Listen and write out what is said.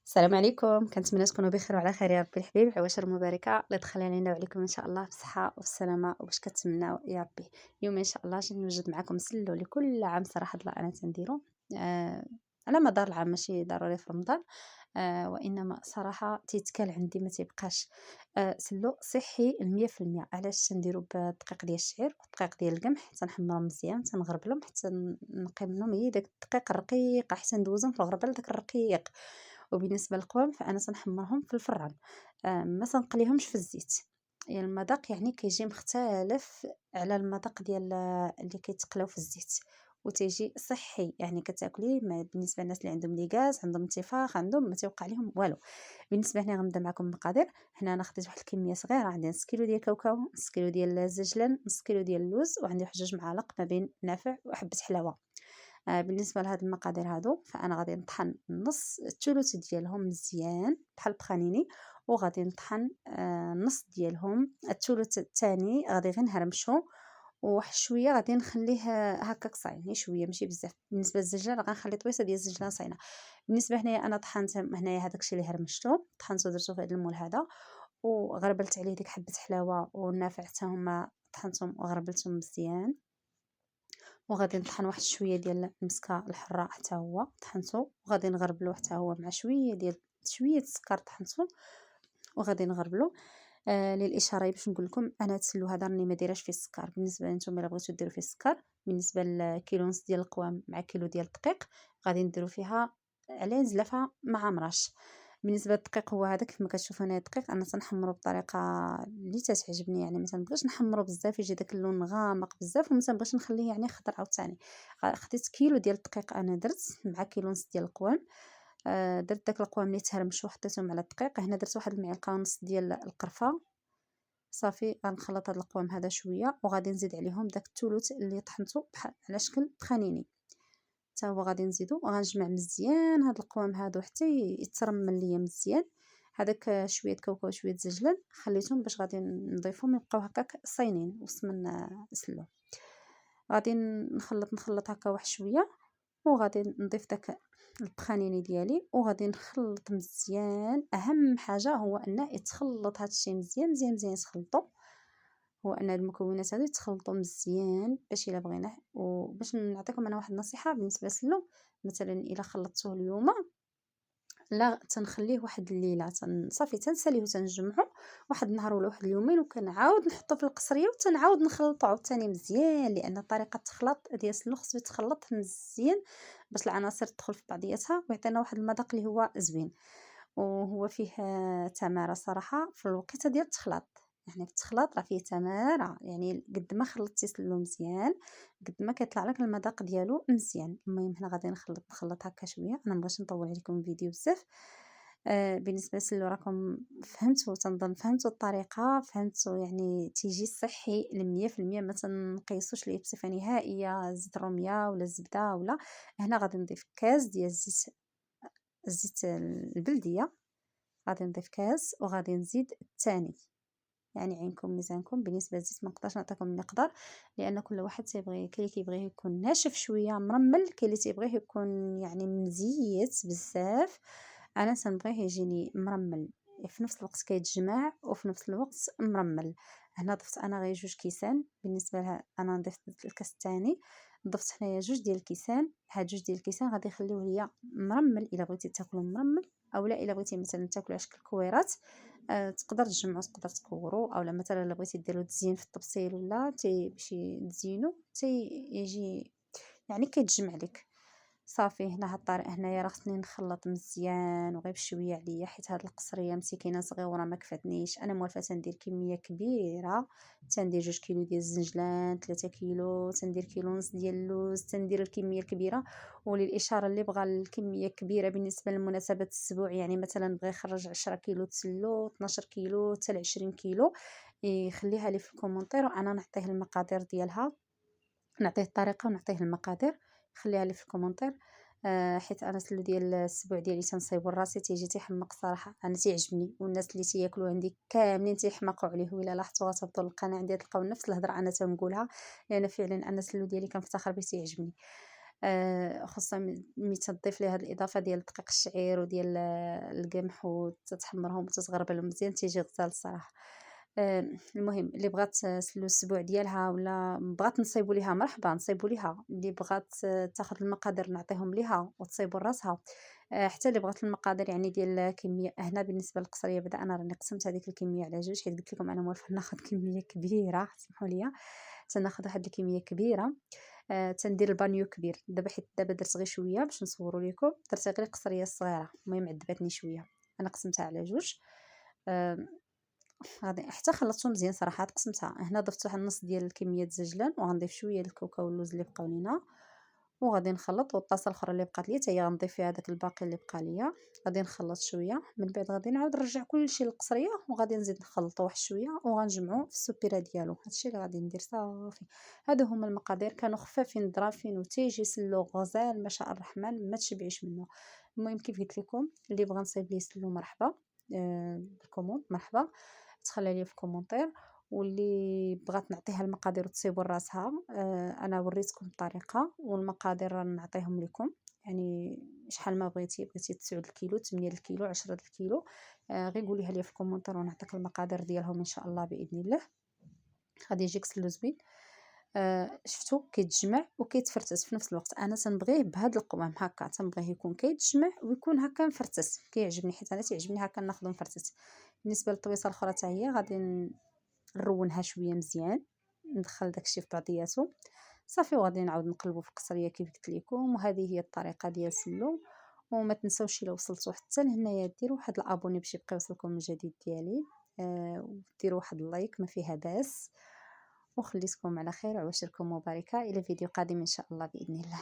السلام عليكم، كنتمنى تكونوا بخير وعلى خير يا ربي الحبيب. عواشر مباركه الله يدخل علينا وعليكم ان شاء الله بالصحه والسلامه وباش كتمناو يا ربي. اليوم ان شاء الله غادي نوجد معكم سلو لكل عام صراحه الله انا تنديرو آه على مدار العام، ماشي ضروري في رمضان. وانما صراحه تيتكال عندي ما تيبقاش سلو صحي 100%. علاش تنديرو بالدقيق ديال الشعير والدقيق ديال القمح، تنحمرهم مزيان تنغربلهم حتى نقي منهم هي داك الدقيق الرقيق حتى ندوزهم في الغربال داك الرقيق. وبالنسبة للقوام فأنا تنحمرهم في الفران، ما تنقليهمش في الزيت. يعني المذاق يعني كيجي مختلف على المذاق ديال اللي كيتقلاو في الزيت، وتيجي صحي. يعني كتاكليه بالنسبه للناس اللي عندهم ليغاز، عندهم انتفاخ، عندهم ما تيوقع لهم والو. بالنسبه هنا غنبدا معكم المقادير. هنا انا خديت واحد الكميه صغيره، عندي نص كيلو ديال الكاوكاو، نص كيلو ديال الزجلان، نص كيلو ديال اللوز، وعندي واحد 2 معالق ما بين نافع وحبه حلاوه. بالنسبة لهاد المقادير هادو فأنا غادي نطحن نص الثلث ديالهم مزيان بحال بخانيني، وغادي نطحن نص ديالهم الثلث الثاني غادي غير نهرمشو، وواحد شويه غادي نخليه هكاك صايم، شويه ماشي بزاف. بالنسبه للزجاج غنخلي طويصه ديال الزجاج صاينه. بالنسبه هنايا انا طحنت هنايا هذاك الشيء اللي هرمشته، طحنته درتو في هذا المول هذا، وغربلت عليه ديك حبه حلاوه والنافع حتى هما طحنتهم وغربلتهم مزيان. وغادي نطحن واحد شويه ديال المسكه الحاره حتى هو طحنته، وغادي نغربلوه حتى هو مع شويه السكر طحنته، وغادي نغربلو. للاشاره باش نقول لكم انا التسلو هذا راني ما دايراش فيه السكر. بالنسبه لنتوما الا بغيتو ديروا فيه السكر، بالنسبه لكيلو ونص ديال القوام مع كيلو ديال الدقيق غادي نديروا فيها على زلافه مع مرش. بالنسبه للدقيق هو هذا كيف ما كتشوفوا هنا الدقيق انا تنحمرو بطريقه اللي تتعجبني، يعني ما تنبغيش نحمرو بزاف يجي داك اللون غامق بزاف، وما تنبغيش نخليه يعني خضر عاوتاني. خديت كيلو ديال الدقيق انا درت مع كيلو ونص ديال القوام. درت داك القوام اللي تهرمش وحطيتهم على الدقيق. هنا درت واحد المعلقه ونص ديال القرفه. صافي غنخلط هاد القوام هذا شويه، وغادي نزيد عليهم داك الثلث اللي طحنته بحال على شكل تخانيني، حتى هو غادي نزيدو وغنجمع مزيان هاد القوام هادو حتى يترمل ليا مزيان. هذاك شويه كاوكاو شويه زجلان خليتهم باش غادي نضيفهم يبقاو هكاك صاينين وسط من سلو. غادي نخلط هكا واحد شويه، وغادي نضيف داك البخانيني ديالي وغادي نخلط مزيان. اهم حاجه هو انه يتخلط هذا الشيء مزيان مزيان مزيان يتخلطوا، هو ان المكونات هذو يتخلطوا مزيان باش الا بغيناه. وباش نعطيكم انا واحد النصيحه بالنسبه للسلو، مثلا الا خلطتوه اليوم لا تنخليه واحد الليله صافي تنساليه وتنجمعه واحد النهار ولا واحد اليومين، وكنعاود نحطه في القصريه وتنعاود نخلطه عاوتاني مزيان، لان طريقه التخلاط ديال السلو خصو يتخلط مزيان باش العناصر تدخل في بعضياتها ويعطينا واحد المذاق اللي هو زوين. وهو فيه تماره صراحه في الوقيته ديال التخلاط. يعني في التخلاط راه فيه تماره، يعني قد ما خلطتي سلو مزيان قد ما كيطلع لك المذاق ديالو مزيان. المهم هنا غادي نخلط هكا شويه، انا مبغيتش نطول عليكم الفيديو بزاف. بالنسبه للسلو راكم فهمتوا، تنظن فهمتوا الطريقه، فهمتوا يعني تيجي صحي 100%. ما تنقيسوش ليه بصفه نهائيه زيت الروميه ولا الزبده ولا. هنا غادي نضيف كاس ديال الزيت البلديه، غادي نضيف كاس وغادي نزيد الثاني. يعني عينكم ميزانكم. بالنسبه للزيت ما نقدرش نعطيكم المقدار لان كل واحد تيبغي، كاين اللي كيبغيه يكون ناشف شويه مرمل، كاين اللي تيبغيه يكون يعني مزيت بزاف. انا تنبغيه يجيني مرمل في نفس الوقت كيتجمع وفي نفس الوقت مرمل. هنا ضفت انا غير 2 كيسان. بالنسبه لها انا ضفت الكاس الثاني، ضفت هنايا 2 ديال الكيسان. هاد 2 ديال الكيسان غادي يخليوه ليا مرمل الا بغيتي تاكلو مرمل، اولا الا بغيتي مثلا تاكلو على شكل كويرات تقدر تجمعو تقدر تكورو، اولا مثلا الا بغيتي ديرو تزيين في الطبسيل ولا باش تزينو يجي يعني كيتجمع لك. صافي هنا هاد الطريقه هنايا راه خصني نخلط مزيان وغير بشويه عليا، حيت هاد القصريه مسكينه صغيره ما كفاتنيش. انا موالفه تندير كميه كبيره، تندير 2 كيلو ديال الزنجلان، 3 كيلو، تندير كيلو ونص ديال اللوز، تندير الكميه الكبيره. وللاشاره اللي بغى الكميه كبيره بالنسبه لمناسبه السبوع، يعني مثلا بغى يخرج 10 كيلو تسلو، 12 كيلو حتى ل 20 كيلو، يخليها لي في الكومونتير وانا نعطيه المقادير ديالها، نعطيه الطريقه ونعطيه المقادير. خليها لي في الكومونتير. حيت انا السلو ديال السبوع ديالي تنصايبو لراسي تيجي تيحمق صراحه، انا تيعجبني والناس اللي تياكلوا عندي كاملين تيحمقوا عليه. ولا لاحظتوا غتهبطوا للقناه عندي تلقاو نفس الهضره انا تنقولها، لان فعلا انا السلو ديالي كنفتخر به تيعجبني. خصوصا ملي تضيف ليها هاد الاضافه ديال دقيق الشعير وديال القمح وتتحمرهم وتتغربلهم مزيان تيجي غزال الصراحه. المهم اللي بغات تسلو السبوع ديالها ولا بغات نصيبوا ليها مرحبا نصيبوا ليها، اللي بغات تاخذ المقادير نعطيهم ليها وتصيبوا راسها. حتى اللي بغات المقادير يعني ديال كميه، هنا بالنسبه للقصريه بدا انا راني قسمت هذيك الكميه على جوج حيت قلت لكم انا موالفه ناخذ كميه كبيره، سمحوا لي تناخذ واحد الكميه كبيره. تندير البانيو كبير دابا، حيت دابا درت غير شويه باش نصوروا لكم، درت غير القصريه الصغيره المهم عذبتني شويه، انا قسمتها على جوج. آه، غادي حتى خلطتهم مزيان صراحه، قسمتها هنا ضفت واحد النص ديال الكميه الزجلان وغنضيف شويه الكوكا واللوز اللي بقاو لينا وغادي نخلط، والطاسه الاخرى اللي بقات لي حتى هي غنضيف فيها داك الباقي اللي بقى ليا. غادي نخلط شويه من بعد غادي نعاود نرجع كلشي للقصريه وغادي نزيد نخلطو واحد شويه وغنجمعو في السوبيره ديالو. هادشي اللي غادي ندير صافي. هادو هما المقادير، كانوا خفافين ظرافين وتيجي يسلو غزال ما شاء الرحمن ما تشبعيش منه. المهم كيف قلت لكم اللي بغى نصايب ليه يسلو مرحبا، بالكوموند مرحبا تخلي لي في كومونتير، واللي بغات نعطيها المقادير وتصيبوا راسها انا وريتكم الطريقه والمقادير راه نعطيهم لكم، يعني شحال ما بغيتي 9 الكيلو 8 الكيلو 10 الكيلو، غير قوليها لي في الكومونتير ونعطيك المقادير ديالهم ان شاء الله باذن الله. غادي يجيك سلو زبين. شفتو كيتجمع وكيتفرتس في نفس الوقت، انا تنبغيه بهذا القوام هكا، تنبغيه يكون كيتجمع ويكون هكا مفرتس، كيعجبني حيت انا تيعجبني هكا ناخذه مفرتس. بالنسبه للطويصه الاخرى حتى هي غادي نرونها شويه مزيان، ندخل داكشي في بعضياتو صافي، وغادي نعاود نقلبو في القصريه كيف قلت لكم. وهذه هي الطريقه ديال سلو. وما تنساوش الا وصلتوا حتى لهنايا ديروا واحد الابوني باش يبقى يوصلكم الجديد ديالي، وديروا واحد اللايك ما فيها باس، وخليتكم على خير وعواشركم مباركه الى فيديو قادم ان شاء الله باذن الله.